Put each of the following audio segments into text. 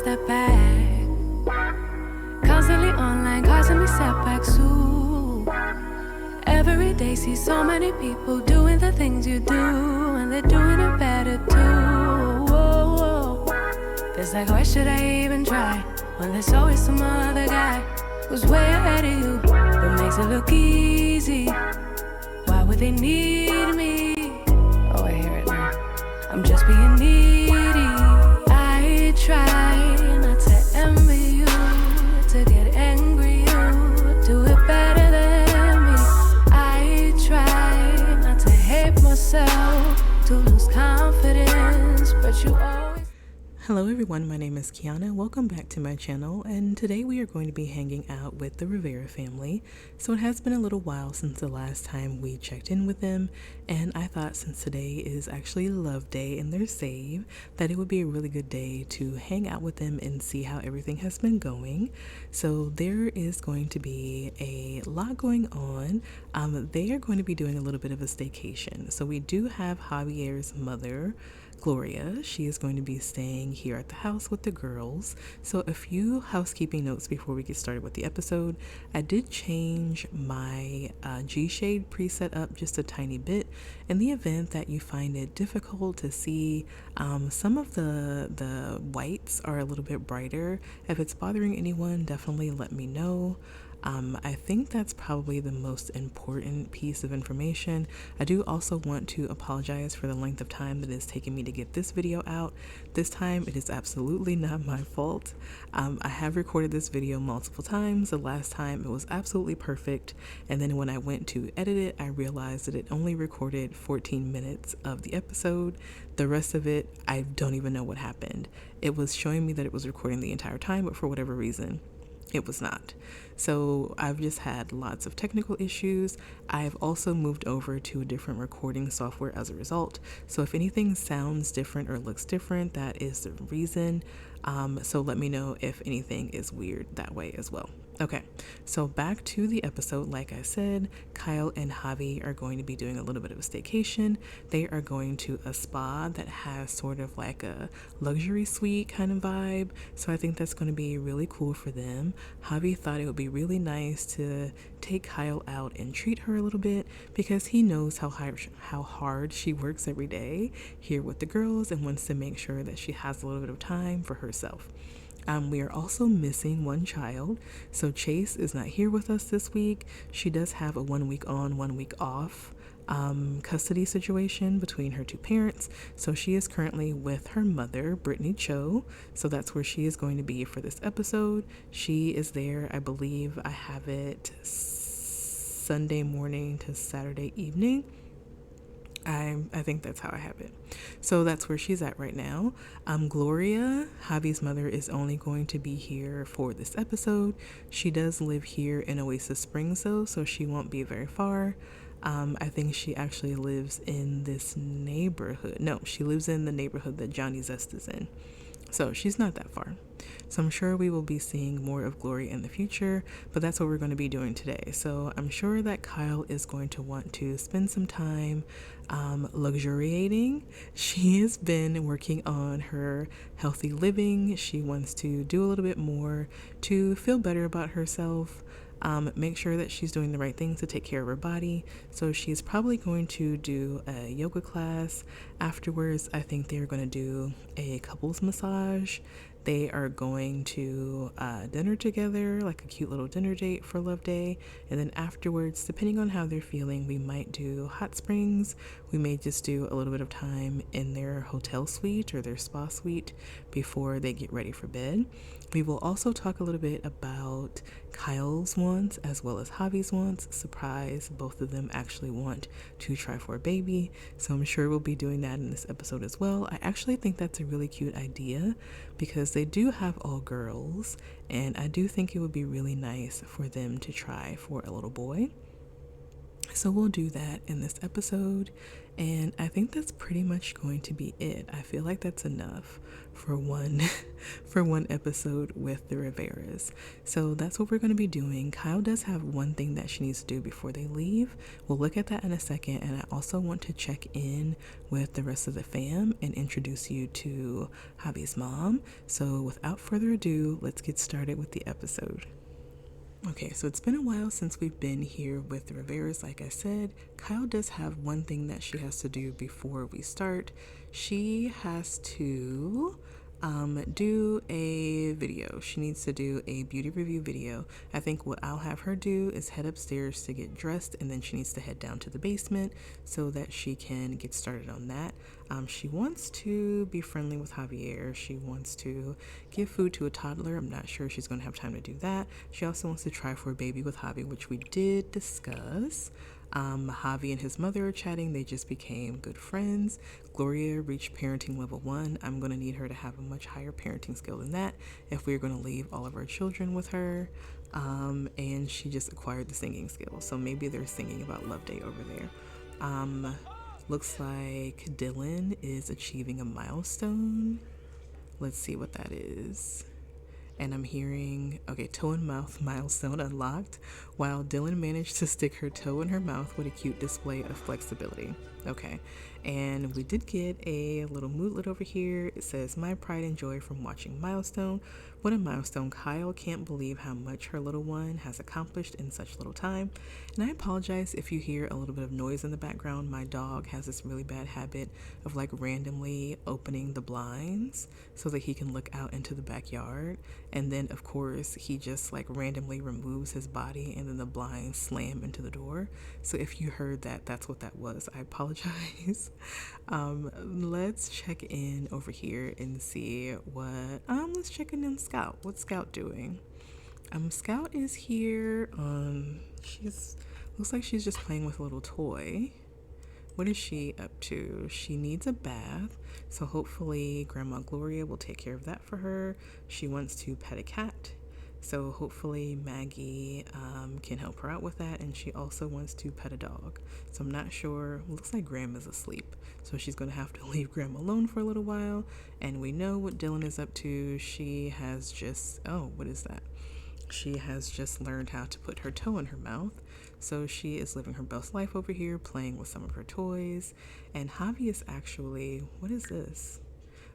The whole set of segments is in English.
step back. Constantly online, causing me setbacks too. Every day see so many people doing the things you do, and they're doing it better too. Whoa, whoa. It's like, why should I even try when there's always some other guy who's way ahead of you, but makes it look easy? Why would they need me? Oh, I hear it now. I'm just being needy. I try not to envy you, to get angry you do it better than me. I try not to hate myself, to lose confidence, but you always... Hello everyone, my name is Kiana. Welcome back to my channel, and today we are going to be hanging out with the Rivera family. So it has been a little while since the last time we checked in with them, and I thought since today is actually Love Day and they're save, that it would be a really good day to hang out with them and see how everything has been going. So there is going to be a lot going on. They are going to be doing a little bit of a staycation. So we do have Javier's mother, Gloria. She is going to be staying here at the house with the girls. So a few housekeeping notes before we get started with the episode. I did change my G-shade preset up just a tiny bit in the event that you find it difficult to see. Some of the whites are a little bit brighter. If it's bothering anyone, definitely let me know. I think that's probably the most important piece of information. I do also want to apologize for the length of time that it's taken me to get this video out. This time it is absolutely not my fault. I have recorded this video multiple times. The last time it was absolutely perfect, and then when I went to edit it, I realized that it only recorded 14 minutes of the episode. The rest of it, I don't even know what happened. It was showing me that it was recording the entire time, but for whatever reason, it was not. So I've just had lots of technical issues. I've also moved over to a different recording software as a result. So if anything sounds different or looks different, that is the reason. So let me know if anything is weird that way as well. Okay, so back to the episode. Like I said, Kyle and Javi are going to be doing a little bit of a staycation. They are going to a spa that has sort of like a luxury suite kind of vibe. So I think that's going to be really cool for them. Javi thought it would be really nice to take Kyle out and treat her a little bit, because he knows how hard she works every day here with the girls and wants to make sure that she has a little bit of time for herself. We are also missing one child. So Chase is not here with us this week. She does have a 1 week on, 1 week off custody situation between her two parents. So she is currently with her mother, Brittany Cho. So that's where she is going to be for this episode. She is there, I believe I have it Sunday morning to Saturday evening. I think that's how I have it. So that's where she's at right now. Gloria, Javi's mother, is only going to be here for this episode. She does live here in Oasis Springs though, so she won't be very far. I think she actually lives in this neighborhood. No, she lives in the neighborhood that Johnny Zest is in. So she's not that far. So I'm sure we will be seeing more of Gloria in the future, but that's what we're going to be doing today. So I'm sure that Kyle is going to want to spend some time luxuriating. She has been working on her healthy living. She wants to do a little bit more to feel better about herself. Make sure that she's doing the right things to take care of her body. So she's probably going to do a yoga class. Afterwards, I think they're going to do a couples massage. They are going to dinner together, like a cute little dinner date for Love Day. And then afterwards, depending on how they're feeling, we might do hot springs. We may just do a little bit of time in their hotel suite or their spa suite before they get ready for bed. We will also talk a little bit about Kyle's wants as well as Javi's wants. Surprise, both of them actually want to try for a baby. So I'm sure we'll be doing that in this episode as well. I actually think that's a really cute idea because they do have all girls, and I do think it would be really nice for them to try for a little boy. So we'll do that in this episode, and I think that's pretty much going to be it. I feel like that's enough for one for one episode with the Riveras. So that's what we're going to be doing. Kyle does have one thing that she needs to do before they leave. We'll look at that in a second, and I also want to check in with the rest of the fam and introduce you to Javi's mom. So without further ado, let's get started with the episode. Okay, so it's been a while since we've been here with the Riveras. Like I said, Kyle does have one thing that she has to do before we start. She has to do a video. She needs to do a beauty review video. I think what I'll have her do is head upstairs to get dressed, and then she needs to head down to the basement so that she can get started on that. She wants to be friendly with Javier. She wants to give food to a toddler. I'm not sure she's going to have time to do that. She also wants to try for a baby with Javi, which we did discuss. Javi and his mother are chatting. They just became good friends. Gloria reached parenting level 1. I'm going to need her to have a much higher parenting skill than that if we're going to leave all of our children with her. And she just acquired the singing skill. So maybe they're singing about Love Day over there. Looks like Dylan is achieving a milestone. Let's see what that is. And I'm hearing, okay, toe and mouth milestone unlocked, while Dylan managed to stick her toe in her mouth with a cute display of flexibility. Okay, and we did get a little moodlet over here. It says, my pride and joy from watching Milestone. What a milestone. Kyle can't believe how much her little one has accomplished in such little time. And I apologize if you hear a little bit of noise in the background. My dog has this really bad habit of like randomly opening the blinds so that he can look out into the backyard. And then of course he just like randomly removes his body and then the blinds slam into the door. So if you heard that, that's what that was. I apologize. Let's check in over here and see what let's check in on Scout. What's Scout doing? Scout is here. She's looks like she's just playing with a little toy. What is she up to? She needs a bath, so hopefully Grandma Gloria will take care of that for her. She wants to pet a cat, so hopefully Maggie can help her out with that, and she also wants to pet a dog. So I'm not sure. Looks like Grandma's asleep, so she's going to have to leave Grandma alone for a little while. And we know what Dylan is up to. She has just, what is that? She has just learned how to put her toe in her mouth. So she is living her best life over here, playing with some of her toys. And Javi is actually, what is this?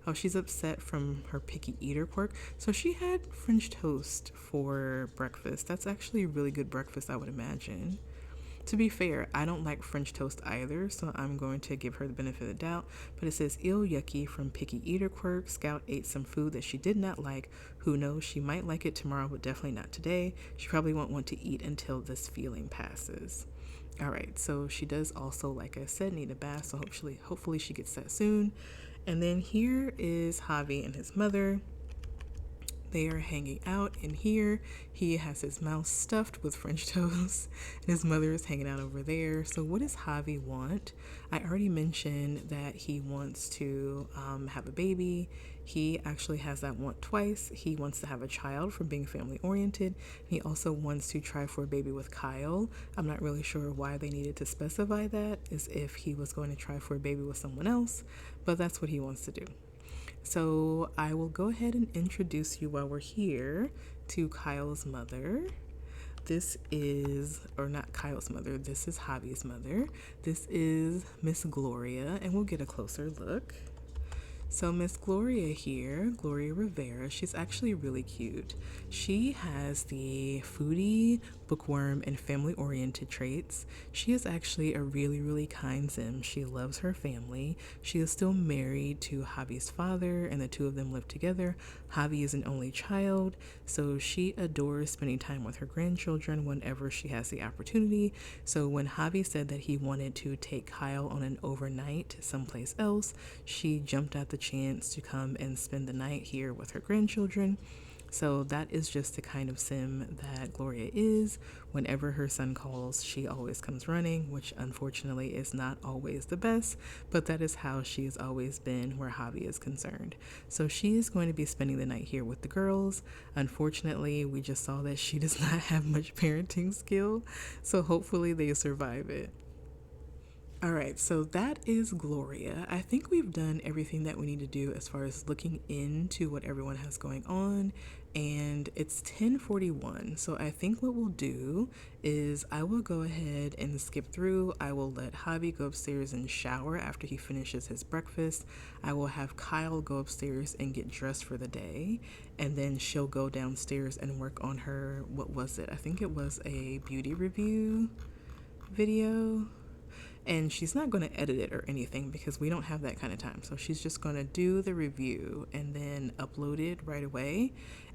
Oh, she's upset from her picky eater quirk. So she had French toast for breakfast. That's actually a really good breakfast, I would imagine. To be fair, I don't like French toast either, so I'm going to give her the benefit of the doubt. But it says, ill yucky from picky eater quirk. Scout ate some food that she did not like. Who knows, she might like it tomorrow, but definitely not today. She probably won't want to eat until this feeling passes. All right, so she does also, like I said, need a bath, so hopefully she gets that soon. And then here is Javi and his mother. They are hanging out in here. He has his mouth stuffed with French toast, and his mother is hanging out over there. So what does Javi want? I already mentioned that he wants to have a baby. He actually has that want twice. He wants to have a child from being family oriented. He also wants to try for a baby with Kyle. I'm not really sure why they needed to specify that, as if he was going to try for a baby with someone else, but that's what he wants to do. So I will go ahead and introduce you while we're here to Kyle's mother. This is, or not Kyle's mother, this is Javi's mother. This is Miss Gloria, and we'll get a closer look. So Miss Gloria here, Gloria Rivera, she's actually really cute. She has the foodie, bookworm, and family-oriented traits. She is actually a really, really kind sim. She loves her family. She is still married to Javi's father, and the two of them live together. Javi is an only child, so she adores spending time with her grandchildren whenever she has the opportunity. So when Javi said that he wanted to take Kyle on an overnight someplace else, she jumped at the chance to come and spend the night here with her grandchildren. So that is just the kind of sim that Gloria is. Whenever her son calls, she always comes running, which unfortunately is not always the best, but that is how she's always been where Javi is concerned. So she is going to be spending the night here with the girls. Unfortunately, we just saw that she does not have much parenting skill, so hopefully they survive it. All right, so that is Gloria. I think we've done everything that we need to do as far as looking into what everyone has going on, and it's 10:41. So I think what we'll do is I will go ahead and skip through. I will let Javi go upstairs and shower after he finishes his breakfast. I will have Kyle go upstairs and get dressed for the day, and then she'll go downstairs and work on her, what was it? I think it was a beauty review video, and she's not going to edit it or anything because we don't have that kind of time. So she's just going to do the review and then upload it right away.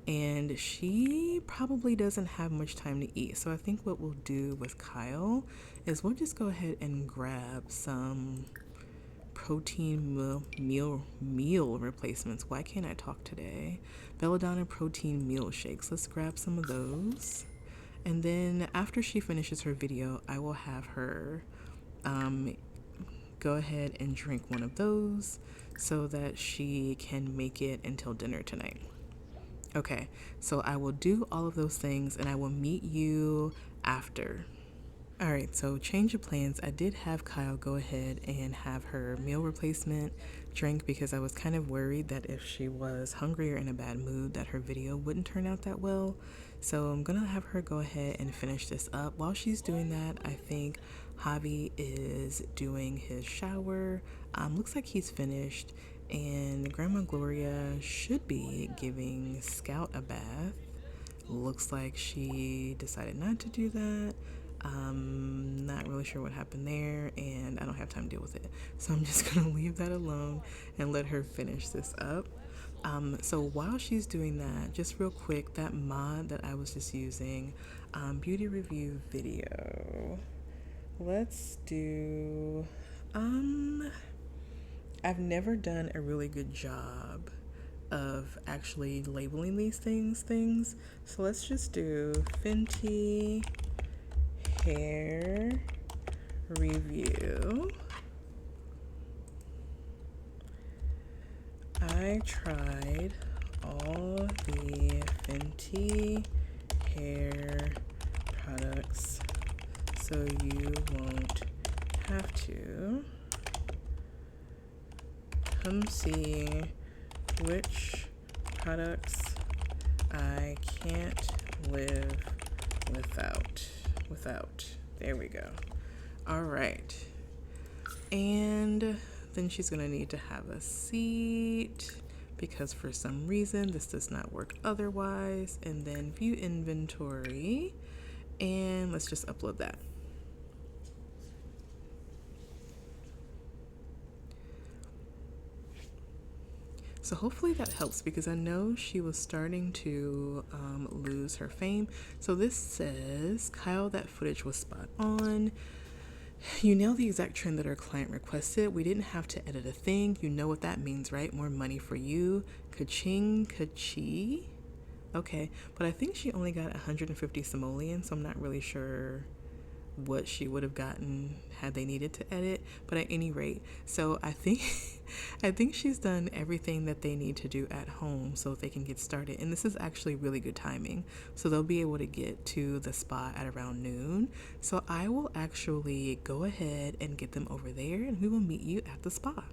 And she probably doesn't have much time to eat. So I think what we'll do with Kyle is we'll just go ahead and grab some protein meal replacements. Why can't I talk today? Belladonna protein meal shakes. Let's grab some of those. And then after she finishes her video, I will have her go ahead and drink one of those so that she can make it until dinner tonight. Okay, so I will do all of those things and I will meet you after. All right, so change of plans. I did have Kyle go ahead and have her meal replacement drink because I was kind of worried that if she was hungry or in a bad mood that her video wouldn't turn out that well. So I'm gonna have her go ahead and finish this up. While she's doing that, I think Javi is doing his shower. Looks like he's finished, and Grandma Gloria should be giving Scout a bath. Looks like she decided not to do that. Not really sure what happened there, and I don't have time to deal with it. So I'm just gonna leave that alone and let her finish this up. So while she's doing that, just real quick, that mod that I was just using, beauty review video. Let's do, I've never done a really good job of actually labeling these things. So let's just do Fenty hair review. I tried all the Fenty hair products so you won't have to. Come see which products I can't live without. There we go. All right. And then she's gonna need to have a seat because for some reason this does not work otherwise. And then view inventory, and let's just upload that. So hopefully that helps because I know she was starting to lose her fame. So this says, Kyle, that footage was spot on. You nailed the exact trend that our client requested. We didn't have to edit a thing. You know what that means, right? More money for you. Ka-ching, ka-chi. Okay, but I think she only got 150 simoleons, so I'm not really sure what she would have gotten had they needed to edit. But at any rate, so I think I think she's done everything that they need to do at home so they can get started. And this is actually really good timing, so they'll be able to get to the spa at around noon. So I will actually go ahead and get them over there, and we will meet you at the spa.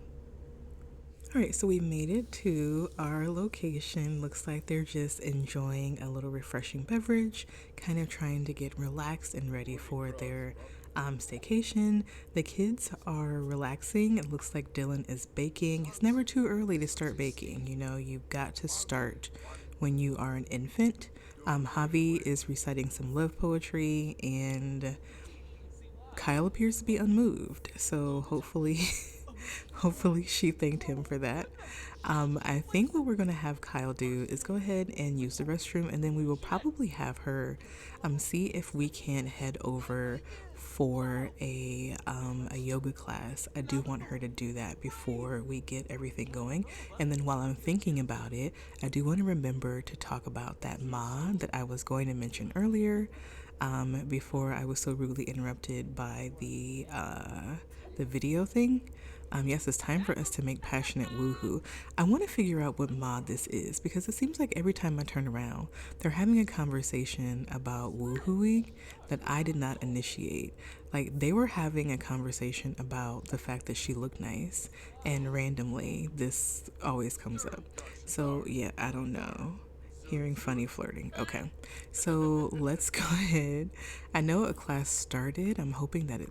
All right, so we made it to our location. Looks like they're just enjoying a little refreshing beverage, kind of trying to get relaxed and ready for their staycation. The kids are relaxing. It looks like Dylan is baking. It's never too early to start baking. You know, you've got to start when you are an infant. Javi is reciting some love poetry, and Kyle appears to be unmoved. So hopefully Hopefully she thanked him for that. I think what we're going to have Kyle do is go ahead and use the restroom, and then we will probably have her see if we can head over for a yoga class. I do want her to do that before we get everything going. And then while I'm thinking about it, I do want to remember to talk about that mod that I was going to mention earlier, before I was so rudely interrupted by the video thing. Yes, it's time for us to make passionate woohoo. I want to figure out what mod this is because it seems like every time I turn around, they're having a conversation about woohooing that I did not initiate. Like, they were having a conversation about the fact that she looked nice, and randomly, this always comes up. So, yeah, I don't know. Hearing funny flirting. Okay. So let's go ahead. I know a class started. I'm hoping that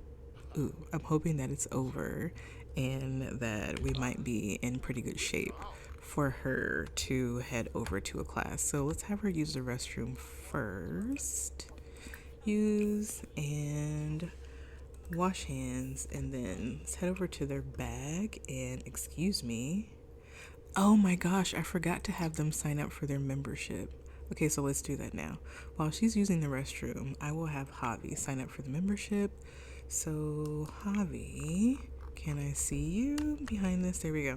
it's over and that we might be in pretty good shape for her to head over to a class. So let's have her use the restroom first. Use and wash hands, and then let's head over to their bag and excuse me. Oh my gosh, I forgot to have them sign up for their membership. Okay, so let's do that now. While she's using the restroom, I will have Javi sign up for the membership. So, Javi, can I see you behind this? There we go.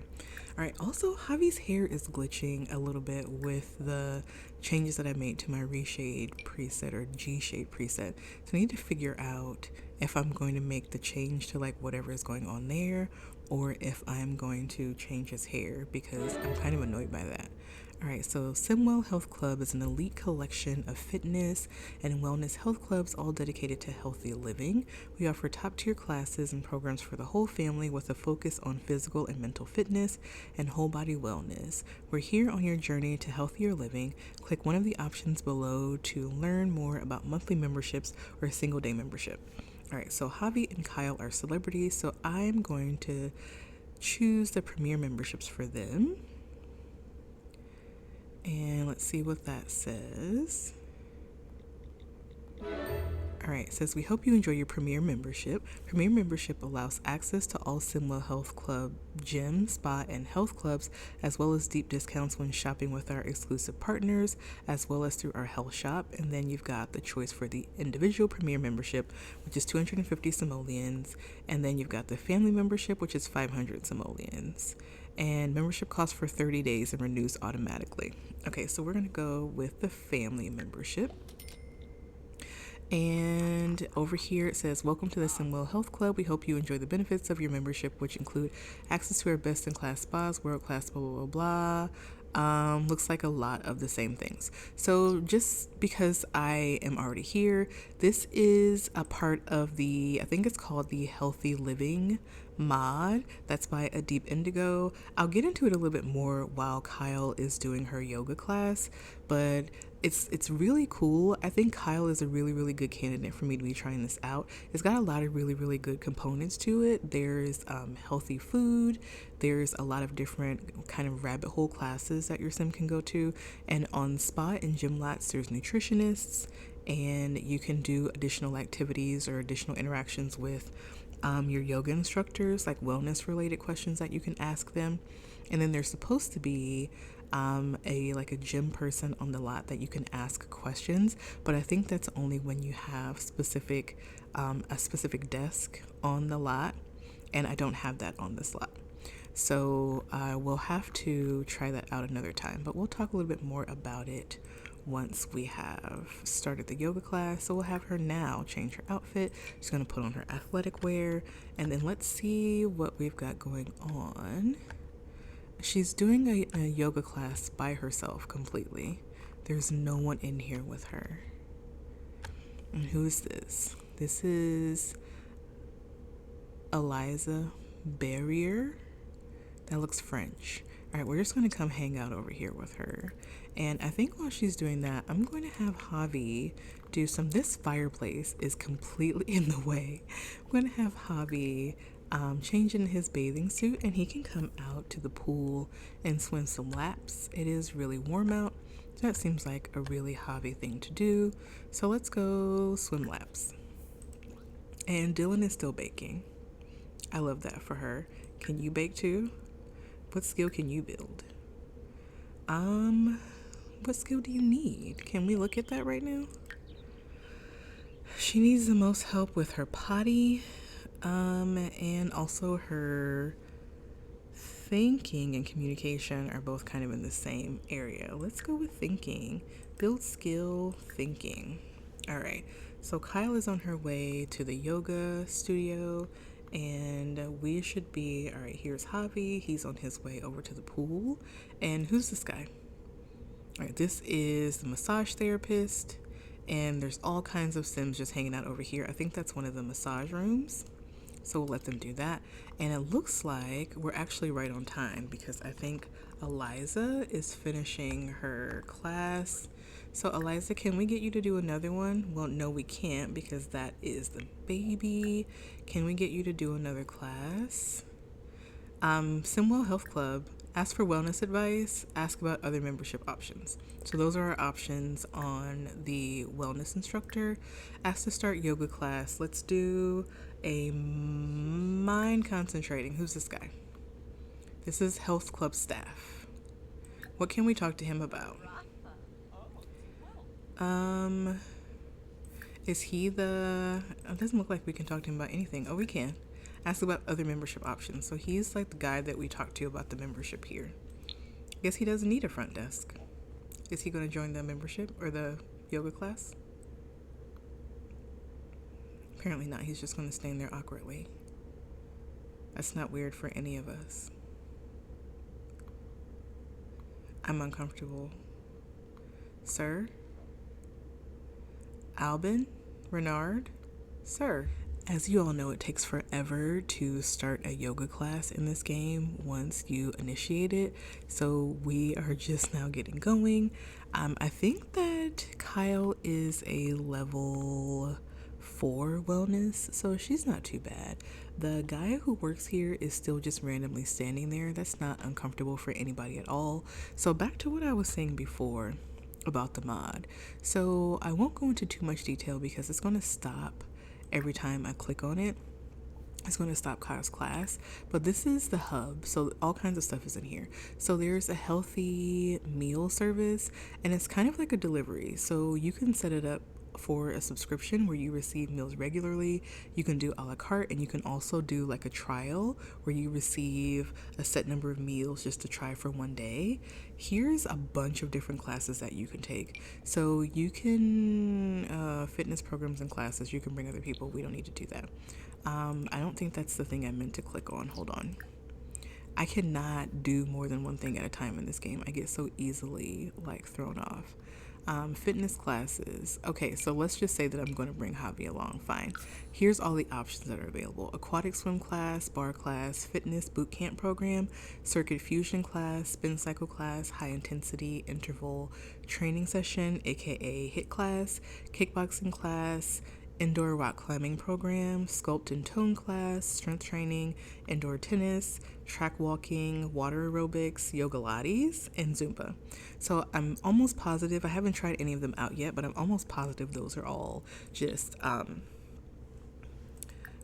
All right, also, Javi's hair is glitching a little bit with the changes that I made to my reshade preset or G-shade preset. So I need to figure out if I'm going to make the change to like whatever is going on there, or if I'm going to change his hair, because I'm kind of annoyed by that. All right, so Simwell Health Club is an elite collection of fitness and wellness health clubs all dedicated to healthy living. We offer top-tier classes and programs for the whole family with a focus on physical and mental fitness and whole body wellness. We're here on your journey to healthier living. Click one of the options below to learn more about monthly memberships or a single-day membership. All right, so Javi and Kyle are celebrities, so I'm going to choose the premier memberships for them. And let's see what that says. All right, it says, we hope you enjoy your Premier membership. Premier membership allows access to all Simwell Health Club gym, spa, and health clubs, as well as deep discounts when shopping with our exclusive partners, as well as through our health shop. And then you've got the choice for the individual Premier membership, which is 250 simoleons. And then you've got the family membership, which is 500 simoleons. And membership costs for 30 days and renews automatically. Okay, so we're going to go with the family membership. And over here it says, welcome to the Simwell Health Club. We hope you enjoy the benefits of your membership, which include access to our best-in-class spas, world-class blah, blah, blah, blah. Looks like a lot of the same things. So just because I am already here, this is a part of the, I think it's called the Healthy Living mod. That's by A Deep Indigo. I'll get into it a little bit more while Kyle is doing her yoga class, but it's really cool. I think Kyle is a really, really good candidate for me to be trying this out. It's got a lot of really, really good components to it. There's healthy food. There's a lot of different kind of rabbit hole classes that your sim can go to. And on Spa and Gym Lots, there's nutritionists, and you can do additional activities or additional interactions with your yoga instructors, like wellness related questions that you can ask them. And then there's supposed to be a gym person on the lot that you can ask questions, but I think that's only when you have a specific desk on the lot, and I don't have that on this lot. So we'll have to try that out another time, but we'll talk a little bit more about it once we have started the yoga class. So we'll have her now change her outfit. She's going to put on her athletic wear, and then let's see what we've got going on. She's doing a yoga class by herself completely. There's no one in here with her. And who is this? This is Eliza Barrier. That looks French. All right, we're just going to come hang out over here with her. And I think while she's doing that, I'm going to have Javi do this fireplace is completely in the way. I'm going to have Javi change in his bathing suit, and he can come out to the pool and swim some laps. It is really warm out. So that seems like a really Javi thing to do. So let's go swim laps. And Dylan is still baking. I love that for her. Can you bake too? What skill can you build? What skill do you need? Can we look at that right now? She needs the most help with her potty, and also her thinking and communication are both kind of in the same area. Let's go with thinking. Build skill, thinking. All right. So Kyle is on her way to the yoga studio, and we should be. All right, here's Javi. He's on his way over to the pool. And who's this guy? All right, this is the massage therapist, and there's all kinds of Sims just hanging out over here. I think that's one of the massage rooms. So we'll let them do that. And it looks like we're actually right on time because I think Eliza is finishing her class. So Eliza, can we get you to do another one? Well, no, we can't because that is the baby. Can we get you to do another class? Simwell Health Club. Ask for wellness advice. Ask about other membership options. So those are our options on the wellness instructor. Ask to start yoga class. Let's do a mind concentrating. Who's this guy? This is health club staff. What can we talk to him about? Is he the... It doesn't look like we can talk to him about anything. Oh, we can. Ask about other membership options. So he's like the guy that we talked to about the membership here. Guess he doesn't need a front desk. Is he going to join the membership or the yoga class? Apparently not. He's just going to stand there awkwardly. That's not weird for any of us. I'm uncomfortable. Sir? Albin? Renard? Sir? As you all know, it takes forever to start a yoga class in this game once you initiate it. So we are just now getting going. I think that Kyle is a level 4 wellness, so she's not too bad. The guy who works here is still just randomly standing there. That's not uncomfortable for anybody at all. So back to what I was saying before about the mod. So I won't go into too much detail because it's going to stop every time I click on it. It's going to stop Kyle's class, but this is the hub, so all kinds of stuff is in here. So there's a healthy meal service, and it's kind of like a delivery, so you can set it up for a subscription where you receive meals regularly. You can do a la carte, and you can also do like a trial where you receive a set number of meals just to try for one day. Here's a bunch of different classes that you can take. So you can fitness programs and classes. You can bring other people. We don't need to do that. I don't think that's the thing I meant to click on. Hold on. I cannot do more than one thing at a time in this game. I get so easily like thrown off. Fitness classes. Okay, so let's just say that I'm going to bring Javi along. Fine. Here's all the options that are available. Aquatic swim class, bar class, fitness boot camp program, circuit fusion class, spin cycle class, high intensity interval training session, aka HIIT class, kickboxing class, indoor rock climbing program, sculpt and tone class, strength training, indoor tennis, track walking, water aerobics, yoga lattes, and Zumba. So I'm almost positive, I haven't tried any of them out yet, but I'm almost positive those are all just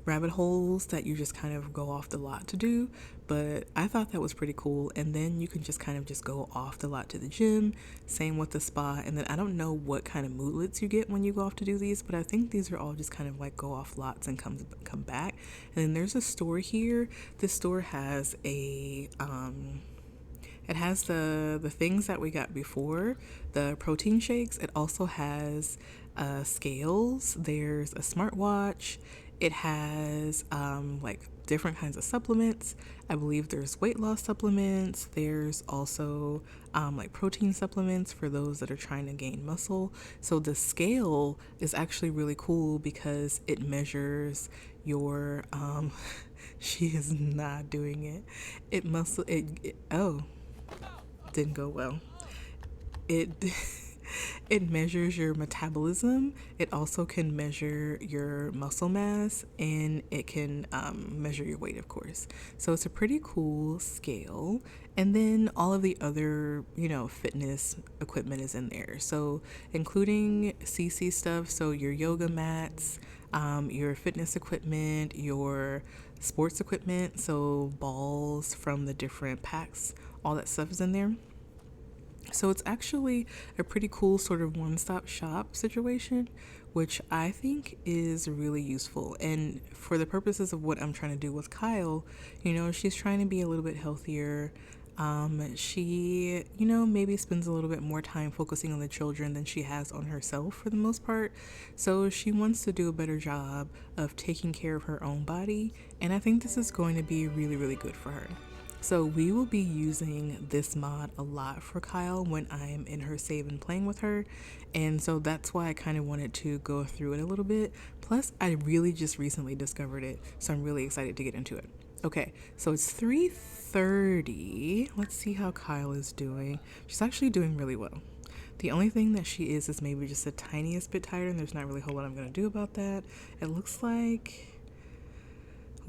rabbit holes that you just kind of go off the lot to do. But I thought that was pretty cool. And then you can just kind of just go off the lot to the gym, same with the spa. And then I don't know what kind of moodlets you get when you go off to do these, but I think these are all just kind of like go off lots and come back. And then there's a store here. This store has a it has the things that we got before, the protein shakes. It also has scales. There's a smartwatch. It has like different kinds of supplements. I believe there's weight loss supplements. There's also like protein supplements for those that are trying to gain muscle. So the scale is actually really cool because it measures your she is not doing it. Didn't go well. It measures your metabolism. It also can measure your muscle mass, and it can measure your weight, of course. So it's a pretty cool scale. And then all of the other, fitness equipment is in there. So including CC stuff, so your yoga mats, your fitness equipment, your sports equipment, so balls from the different packs, all that stuff is in there. So it's actually a pretty cool sort of one-stop shop situation, which I think is really useful. And for the purposes of what I'm trying to do with Kyle, she's trying to be a little bit healthier. She, maybe spends a little bit more time focusing on the children than she has on herself for the most part. So she wants to do a better job of taking care of her own body. And I think this is going to be really, really good for her. So we will be using this mod a lot for Kyle when I'm in her save and playing with her. And so that's why I kind of wanted to go through it a little bit. Plus, I really just recently discovered it, so I'm really excited to get into it. Okay, so it's 3:30. Let's see how Kyle is doing. She's actually doing really well. The only thing that she is maybe just the tiniest bit tired, and there's not really a whole lot I'm going to do about that. It looks like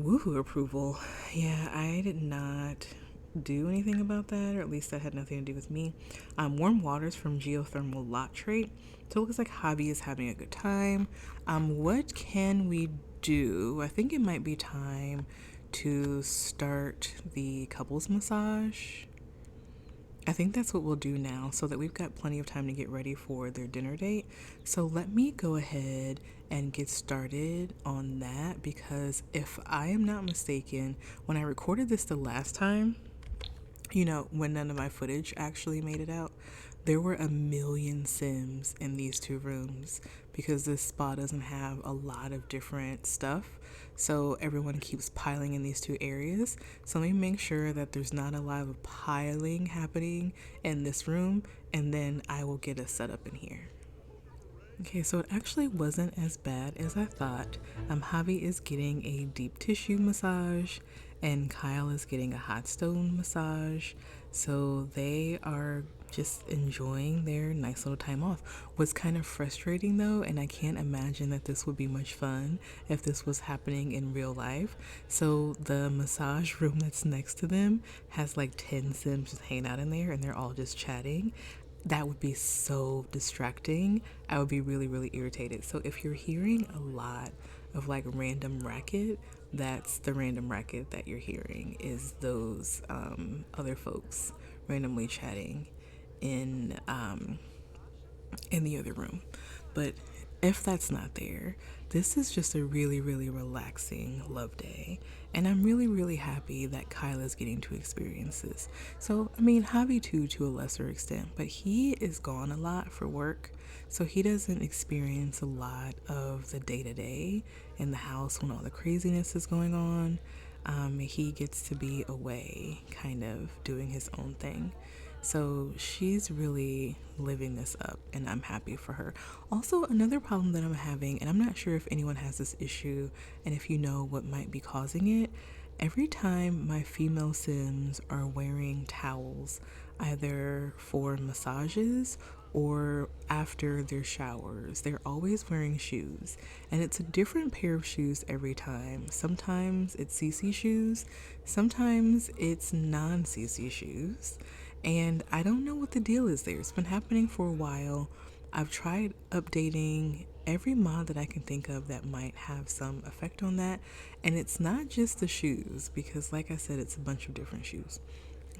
woohoo approval. Yeah, I did not do anything about that, or at least that had nothing to do with me. Warm waters from geothermal lot trait. So it looks like Javi is having a good time. What can we do? I think it might be time to start the couples massage. I think that's what we'll do now so that we've got plenty of time to get ready for their dinner date. So let me go ahead and get started on that, because if I am not mistaken, when I recorded this the last time, when none of my footage actually made it out, there were a million Sims in these two rooms because this spa doesn't have a lot of different stuff. So everyone keeps piling in these two areas. So let me make sure that there's not a lot of piling happening in this room, and then I will get us set up in here. Okay, so it actually wasn't as bad as I thought. Javi is getting a deep tissue massage, and Kyle is getting a hot stone massage. So they are just enjoying their nice little time off. What's kind of frustrating though, and I can't imagine that this would be much fun if this was happening in real life. So the massage room that's next to them has like 10 Sims just hanging out in there, and they're all just chatting. That would be so distracting. I would be really, really irritated. So if you're hearing a lot of like random racket, that's the random racket that you're hearing, is those other folks randomly chatting in the other room. But if that's not there, this is just a really, really relaxing love day. And I'm really, really happy that Kyle is getting to experience this. So, Javi too, to a lesser extent, but he is gone a lot for work. So he doesn't experience a lot of the day-to-day in the house when all the craziness is going on. He gets to be away, kind of doing his own thing. So she's really living this up, and I'm happy for her. Also, another problem that I'm having, and I'm not sure if anyone has this issue, and if you know what might be causing it, every time my female Sims are wearing towels, either for massages or after their showers, they're always wearing shoes, and it's a different pair of shoes every time. Sometimes it's CC shoes, sometimes it's non-CC shoes, and I don't know what the deal is there. It's been happening for a while. I've tried updating every mod that I can think of that might have some effect on that, and it's not just the shoes, because like I said, it's a bunch of different shoes.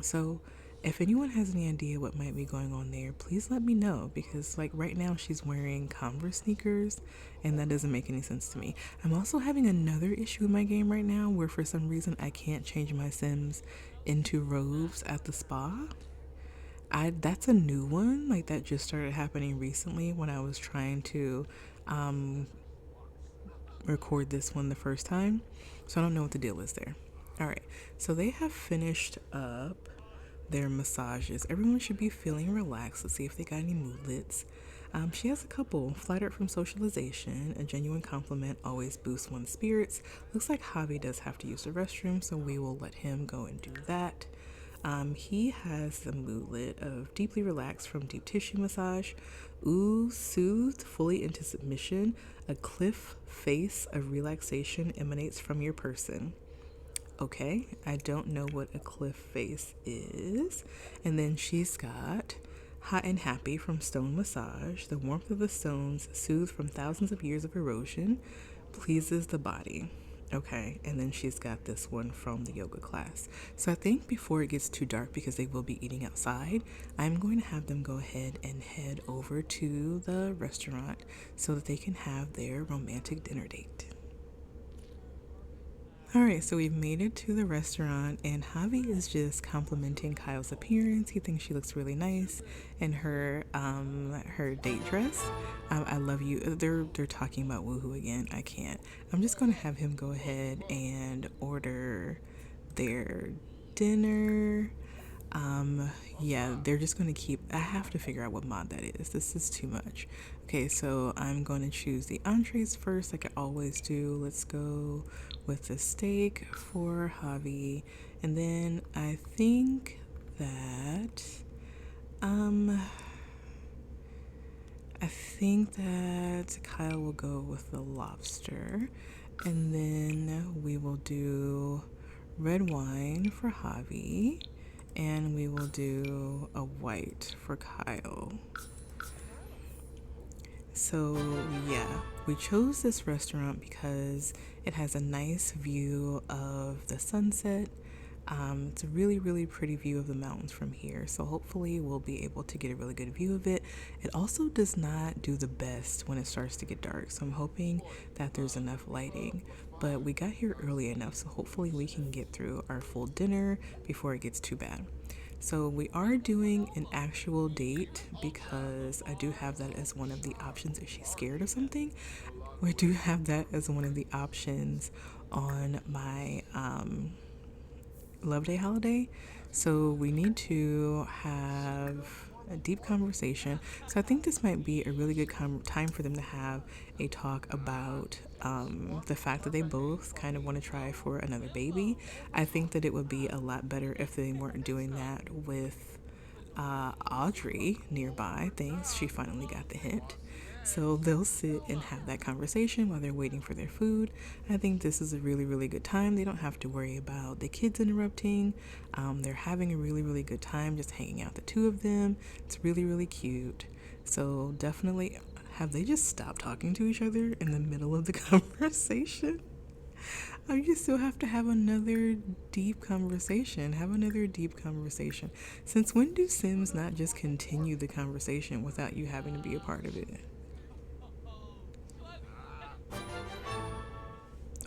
So if anyone has any idea what might be going on there, please let me know, because like right now she's wearing Converse sneakers, and that doesn't make any sense to me. I'm also having another issue in my game right now where for some reason I can't change my Sims into robes at the spa. That's a new one, like that just started happening recently when I was trying to record this one the first time. So I don't know what the deal is there. All right, so they have finished up their massages. Everyone should be feeling relaxed. Let's see if they got any moodlets. She has a couple. Flattered from socialization. A genuine compliment always boosts one's spirits. Looks like Javi does have to use the restroom, so we will let him go and do that. He has the moodlet of deeply relaxed from deep tissue massage. Ooh, soothed fully into submission. A cliff face of relaxation emanates from your person. Okay, I don't know what a cliff face is. And then she's got hot and happy from stone massage. The warmth of the stones, soothed from thousands of years of erosion, pleases the body. Okay, and then she's got this one from the yoga class. So I think before it gets too dark, because they will be eating outside, I'm going to have them go ahead and head over to the restaurant so that they can have their romantic dinner date. All right, so we've made it to the restaurant, and Javi is just complimenting Kyle's appearance. He thinks she looks really nice in her date dress. I love you. They're talking about woohoo again. I can't. I'm just gonna have him go ahead and order their dinner. Yeah, they're just gonna keep. I have to figure out what mod that is. This is too much. Okay, so I'm going to choose the entrees first, like I always do. Let's go with the steak for Javi, and then that, um, I think that Kyle will go with the lobster, and then we will do red wine for Javi, and we will do a white for Kyle. So, yeah, we chose this restaurant because it has a nice view of the sunset. It's a really, really pretty view of the mountains from here. So, hopefully, we'll be able to get a really good view of it. It also does not do the best when it starts to get dark. So, I'm hoping that there's enough lighting. But we got here early enough, so hopefully, we can get through our full dinner before it gets too bad. So we are doing an actual date because I do have that as one of the options if she's scared of something. We do have that as one of the options on my Loveday holiday. So we need to have a deep conversation. So I think this might be a really good time for them to have a talk about the fact that they both kind of want to try for another baby. I think that it would be a lot better if they weren't doing that with Audrey nearby. Thanks, she finally got the hint. So they'll sit and have that conversation while they're waiting for their food. I think this is a really, really good time. They don't have to worry about the kids interrupting. They're having a really, really good time just hanging out, the two of them. It's really, really cute. So definitely, have they just stopped talking to each other in the middle of the conversation? You still have to have another deep conversation. Have another deep conversation. Since when do Sims not just continue the conversation without you having to be a part of it?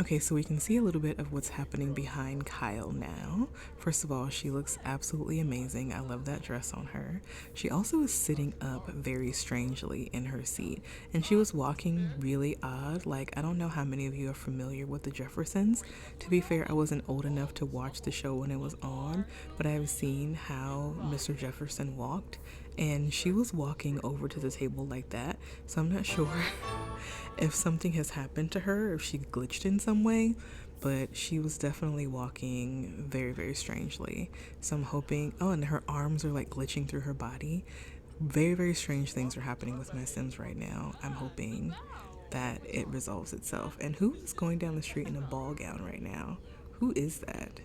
Okay, so we can see a little bit of what's happening behind Kyle now. First of all, she looks absolutely amazing. I love that dress on her. She also is sitting up very strangely in her seat, and she was walking really odd. Like, I don't know how many of you are familiar with the Jeffersons. To be fair, I wasn't old enough to watch the show when it was on, but I've seen how Mr. Jefferson walked, and she was walking over to the table like that. So I'm not sure if something has happened to her, if she glitched in some way, but she was definitely walking very, very strangely. So I'm hoping, oh, and her arms are like glitching through her body. Very, very strange things are happening with my Sims right now. I'm hoping that it resolves itself. And who is going down the street in a ball gown right now? Who is that?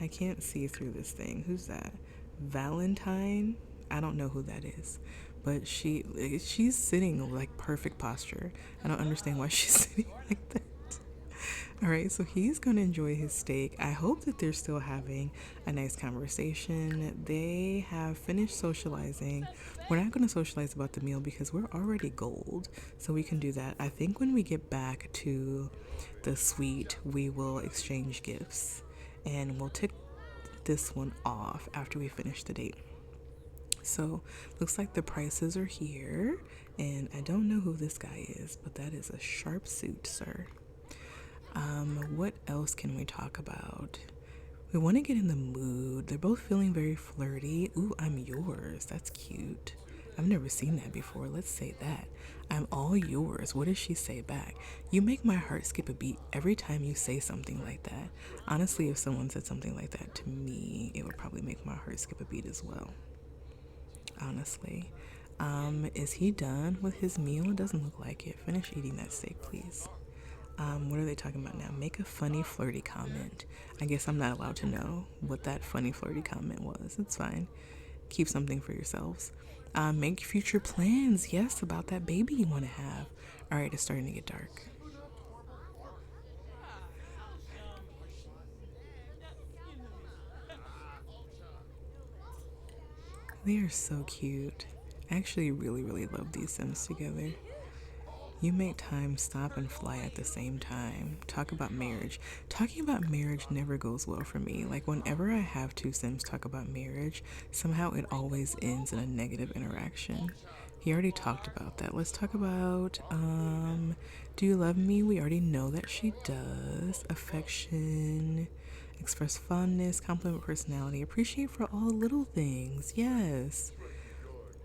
I can't see through this thing. Who's that? Valentine? I don't know who that is, but she's sitting like perfect posture. I don't understand why she's sitting like that. All right, so he's going to enjoy his steak. I hope that they're still having a nice conversation. They have finished socializing. We're not going to socialize about the meal because we're already gold, so we can do that. I think when we get back to the suite, we will exchange gifts, and we'll tick this one off after we finish the date. So looks like the prices are here, and I don't know who this guy is, but that is a sharp suit, sir. What else can we talk about? We want to get in the mood. They're both feeling very flirty. Ooh, I'm yours. That's cute. I've never seen that before. Let's say that. I'm all yours. What does she say back? You make my heart skip a beat every time you say something like that. Honestly, if someone said something like that to me, it would probably make my heart skip a beat as well. Honestly. Is he done with his meal? It doesn't look like it. Finish eating that steak, please. What are they talking about now? Make a funny, flirty comment. I guess I'm not allowed to know what that funny, flirty comment was. It's fine. Keep something for yourselves. Make future plans, yes, about that baby you want to have. All right, it's starting to get dark. They are so cute. I actually really, really love these Sims together. You make time stop and fly at the same time. Talk about marriage. Talking about marriage never goes well for me. Like, whenever I have two Sims talk about marriage, somehow it always ends in a negative interaction. He already talked about that. Let's talk about do you love me? We already know that she does. Affection, express fondness, compliment personality, appreciate for all little things. Yes.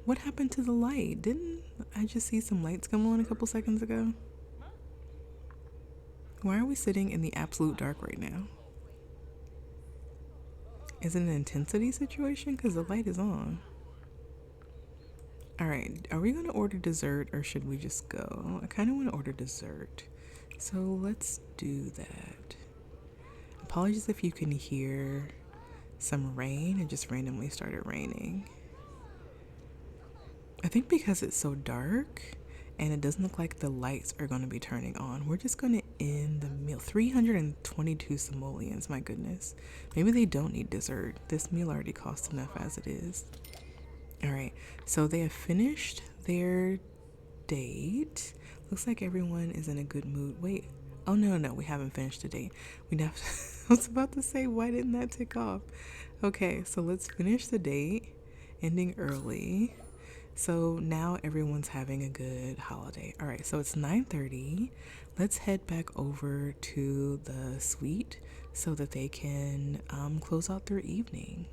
What happened to the light? Didn't I just see some lights come on a couple seconds ago? Why are we sitting in the absolute dark right now? Is it an intensity situation? Because the light is on. Alright, are we going to order dessert or should we just go? I kind of want to order dessert. So let's do that. Apologies if you can hear some rain. It just randomly started raining. I think because it's so dark and it doesn't look like the lights are going to be turning on, we're just going to end the meal. 322 simoleons, my goodness. Maybe they don't need dessert. This meal already costs enough as it is. All right, so they have finished their date. Looks like everyone is in a good mood. Wait, oh no, we haven't finished the date. We have. I was about to say, why didn't that tick off? Okay, so let's finish the date, ending early. So now everyone's having a good holiday. All right, so it's 9:30. Let's head back over to the suite so that they can close out their evening.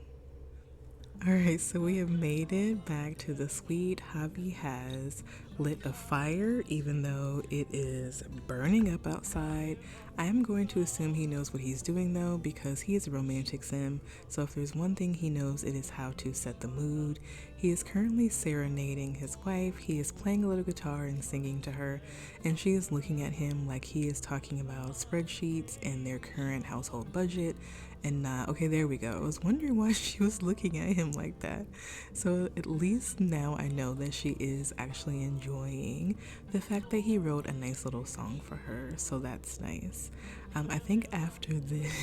All right, so we have made it back to the suite. Javi has lit a fire even though it is burning up outside. I am going to assume he knows what he's doing though because he is a romantic sim. So if there's one thing he knows, it is how to set the mood. He is currently serenading his wife. He is playing a little guitar and singing to her, and she is looking at him like he is talking about spreadsheets and their current household budget and not. Okay, there we go. I was wondering why she was looking at him like that. So at least now I know that she is actually enjoying the fact that he wrote a nice little song for her. So that's nice. I think after this,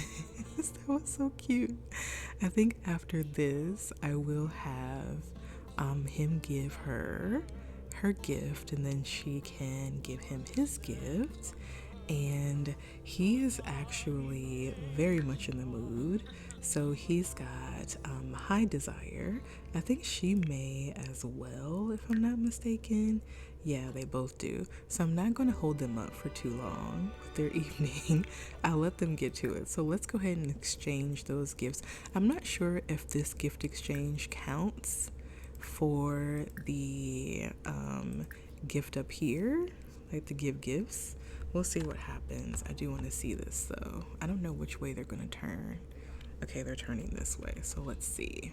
that was so cute. I think after this, I will have him give her gift, and then she can give him his gift. And he is actually very much in the mood. So he's got high desire. I think she may as well, if I'm not mistaken. Yeah, they both do. So I'm not going to hold them up for too long with their evening. I'll let them get to it. So let's go ahead and exchange those gifts. I'm not sure if this gift exchange counts for the gift up here, like to give gifts. We'll see what happens. I do want to see this though. I don't know which way they're going to turn. Okay, they're turning this way, so let's see.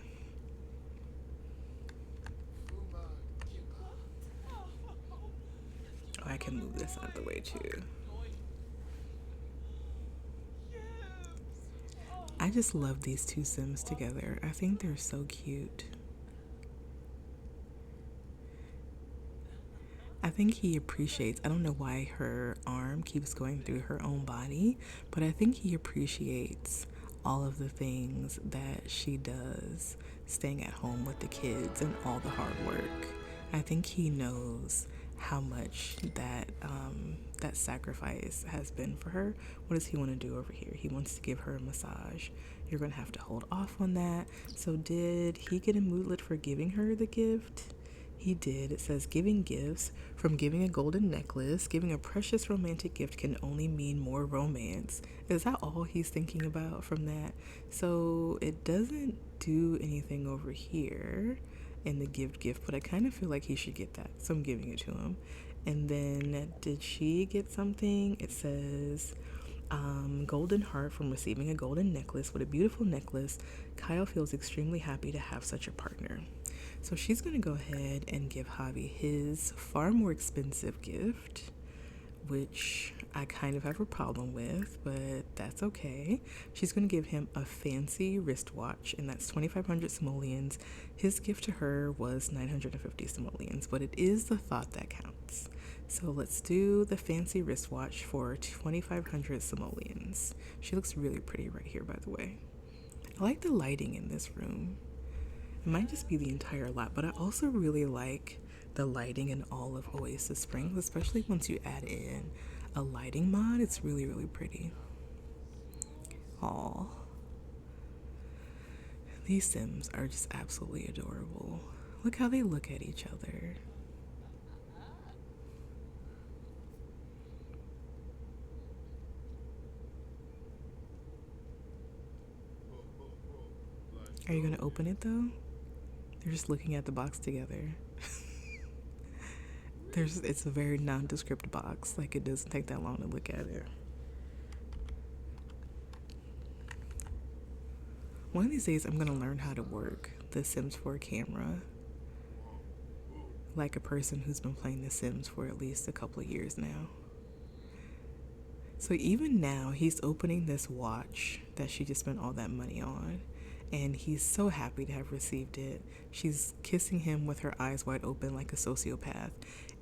Oh, I can move this out of the way too. I just love these two Sims together. I think they're so cute. I think he appreciates, I don't know why her arm keeps going through her own body, but I think he appreciates all of the things that she does staying at home with the kids and all the hard work. I think he knows how much that that sacrifice has been for her. What does he want to do over here? He wants to give her a massage. You're going to have to hold off on that. So did he get a moodlet for giving her the gift? He did. It says giving gifts, from giving a golden necklace, giving a precious romantic gift can only mean more romance. Is that all he's thinking about from that? So it doesn't do anything over here in the gift, but I kind of feel like he should get that. So I'm giving it to him. And then did she get something? It says golden heart from receiving a golden necklace. What a beautiful necklace. Kyle feels extremely happy to have such a partner. So she's going to go ahead and give Javi his far more expensive gift, which I kind of have a problem with, but that's okay. She's going to give him a fancy wristwatch, and that's 2,500 simoleons. His gift to her was 950 simoleons, but it is the thought that counts. So let's do the fancy wristwatch for 2,500 simoleons. She looks really pretty right here, by the way. I like the lighting in this room. It might just be the entire lot, but I also really like the lighting in all of Oasis Springs, especially once you add in a lighting mod. It's really, really pretty. Aw. These Sims are just absolutely adorable. Look how they look at each other. Are you gonna open it though? They're just looking at the box together. It's a very nondescript box. Like, it doesn't take that long to look at it. One of these days I'm gonna learn how to work the Sims 4 camera. Like a person who's been playing The Sims for at least a couple of years now. So even now, he's opening this watch that she just spent all that money on. And he's so happy to have received it. She's kissing him with her eyes wide open like a sociopath.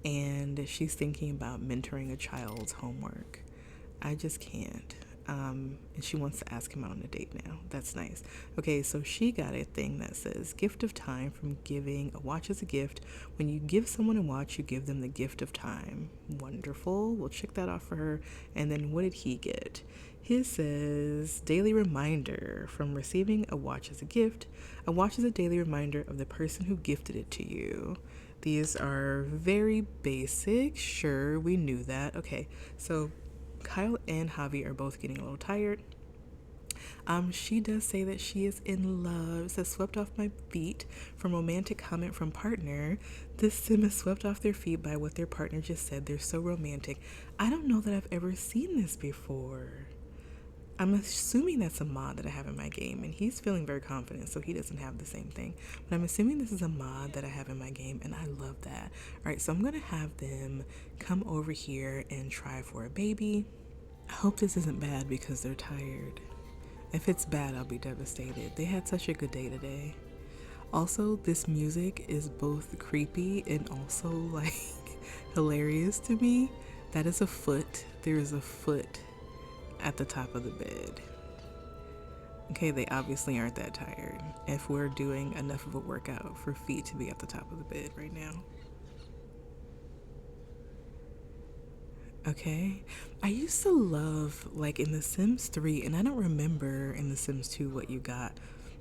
And she's thinking about mentoring a child's homework. I just can't. And she wants to ask him out on a date now. That's nice. Okay, so she got a thing that says gift of time from giving a watch as a gift. When you give someone a watch, you give them the gift of time. Wonderful. We'll check that off for her. And then what did he get? His says daily reminder from receiving a watch as a gift. A watch is a daily reminder of the person who gifted it to you. These are very basic. Sure, we knew that. Okay, so Kyle and Javi are both getting a little tired. She does say that she is in love. It says swept off my feet from romantic comment from partner. This sim is swept off their feet by what their partner just said. They're so romantic. I don't know that I've ever seen this before. I'm assuming that's a mod that I have in my game, and he's feeling very confident, so he doesn't have the same thing. But I'm assuming this is a mod that I have in my game, and I love that. All right, so I'm going to have them come over here and try for a baby. I hope this isn't bad because they're tired. If it's bad, I'll be devastated. They had such a good day today. Also, this music is both creepy and also, like, hilarious to me. That is a foot. There is a foot at the top of the bed. Okay, they obviously aren't that tired if we're doing enough of a workout for feet to be at the top of the bed right now. Okay, I used to love, like, in The Sims 3, and I don't remember in The Sims 2 what you got,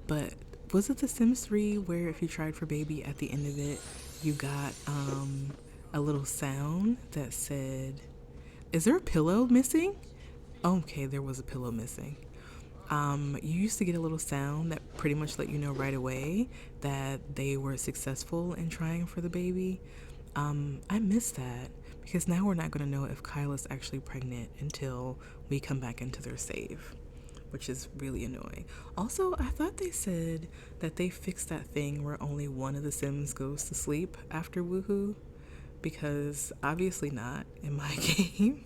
but was it The Sims 3 where if you tried for baby at the end of it, you got a little sound that said, is there a pillow missing? Okay, there was a pillow missing. You used to get a little sound that pretty much let you know right away that they were successful in trying for the baby. I miss that because now we're not going to know if Kyle is actually pregnant until we come back into their save, which is really annoying. Also, I thought they said that they fixed that thing where only one of the Sims goes to sleep after Woohoo, because obviously not in my game.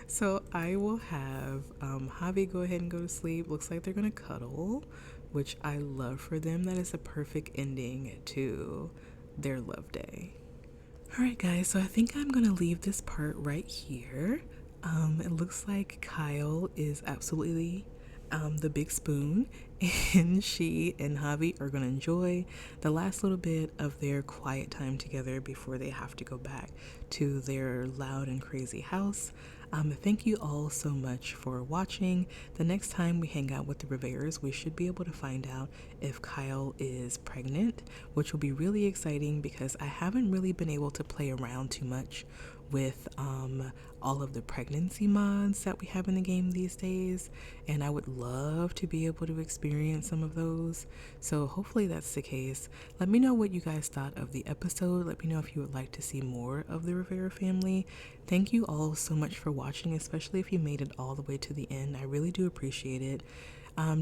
So I will have Javi go ahead and go to sleep. Looks like they're gonna cuddle, which I love for them. That is a perfect ending to their love day. Alright guys, so I think I'm gonna leave this part right here. It looks like Kyle is absolutely the big spoon, and she and Javi are gonna enjoy the last little bit of their quiet time together before they have to go back to their loud and crazy house. Thank you all so much for watching. The next time we hang out with the Riveras, we should be able to find out if Kyle is pregnant, which will be really exciting because I haven't really been able to play around too much with all of the pregnancy mods that we have in the game these days, and I would love to be able to experience some of those. So hopefully that's the case. Let me know what you guys thought of the episode. Let me know if you would like to see more of the Rivera family. Thank you all so much for watching, especially if you made it all the way to the end. I really do appreciate it.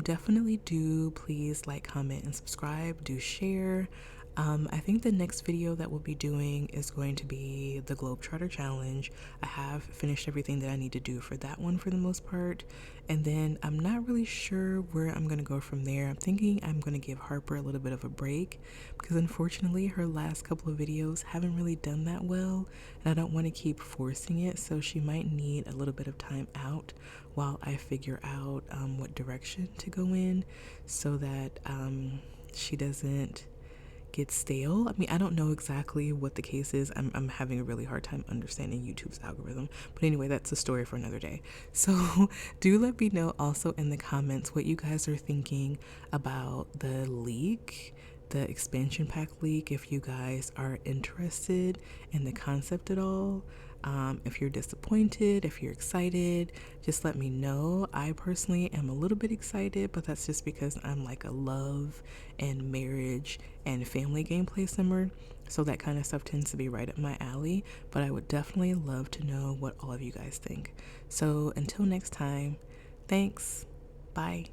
Definitely do please like, comment, and subscribe. Do share. I think the next video that we'll be doing is going to be the Globetrotter Challenge. I have finished everything that I need to do for that one for the most part, and then I'm not really sure where I'm going to go from there. I'm thinking I'm going to give Harper a little bit of a break because unfortunately her last couple of videos haven't really done that well, and I don't want to keep forcing it, so she might need a little bit of time out while I figure out what direction to go in so that she doesn't gets stale. I mean, I don't know exactly what the case is. I'm having a really hard time understanding YouTube's algorithm. But anyway, that's a story for another day. So do let me know also in the comments what you guys are thinking about the leak, the expansion pack leak, if you guys are interested in the concept at all. If you're disappointed, if you're excited, just let me know. I personally am a little bit excited, but that's just because I'm like a love and marriage and family gameplay simmer. So that kind of stuff tends to be right up my alley. But I would definitely love to know what all of you guys think. So until next time, thanks. Bye.